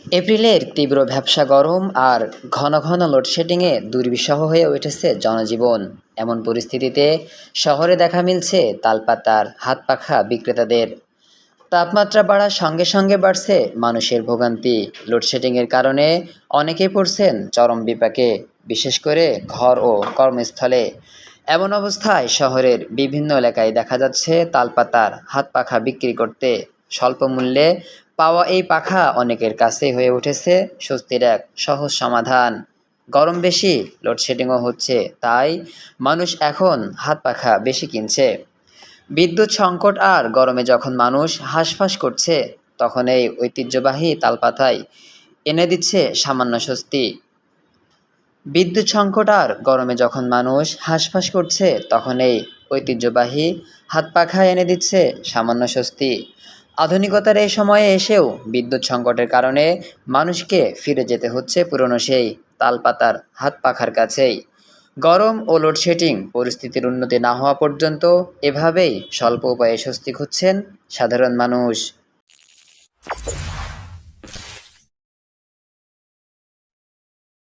এপ্রিলের তীব্র ভ্যাপসা গরম আর ঘন ঘন লোডশেডিংয়ে দুর্বিষহ হয়ে উঠেছে জনজীবন। এমন পরিস্থিতিতে শহরে দেখা মিলছে তালপাতার হাতপাখা বিক্রেতাদের। তাপমাত্রা বাড়ার সঙ্গে সঙ্গে বাড়ছে মানুষের ভোগান্তি। লোডশেডিংয়ের কারণে অনেকেই পড়ছেন চরম বিপাকে, বিশেষ করে ঘর ও কর্মস্থলে। এমন অবস্থায় শহরের বিভিন্ন এলাকায় দেখা যাচ্ছে তালপাতার হাতপাখা বিক্রি করতে স্বল্প মূল্যে পাওয়া এই পাখা অনেকের কাছেই হয়ে উঠেছে স্বস্তির এক সহজ সমাধান। গরম বেশি, লোডশেডিংও হচ্ছে, তাই মানুষ এখন হাতপাখা বেশি কিনছে। বিদ্যুৎ সংকট আর গরমে যখন মানুষ হাঁসফাঁস করছে, তখন এই ঐতিহ্যবাহী তালপাতাই এনে দিচ্ছে সামান্য স্বস্তি। বিদ্যুৎ সংকট আর গরমে যখন মানুষ হাঁসফাঁস করছে, তখন এই ঐতিহ্যবাহী হাতপাখা এনে দিচ্ছে সামান্য স্বস্তি। আধুনিকতার এই সময়ে এসেও বিদ্যুৎ সংকটের কারণে মানুষকে ফিরে যেতে হচ্ছে পুরনো সেই তালপাতার হাতপাখার কাছেই। গরম ও লোডশেডিং পরিস্থিতির উন্নতি না হওয়া পর্যন্ত এভাবেই স্বল্প উপায়ে স্বস্তি খুঁজছেন সাধারণ মানুষ।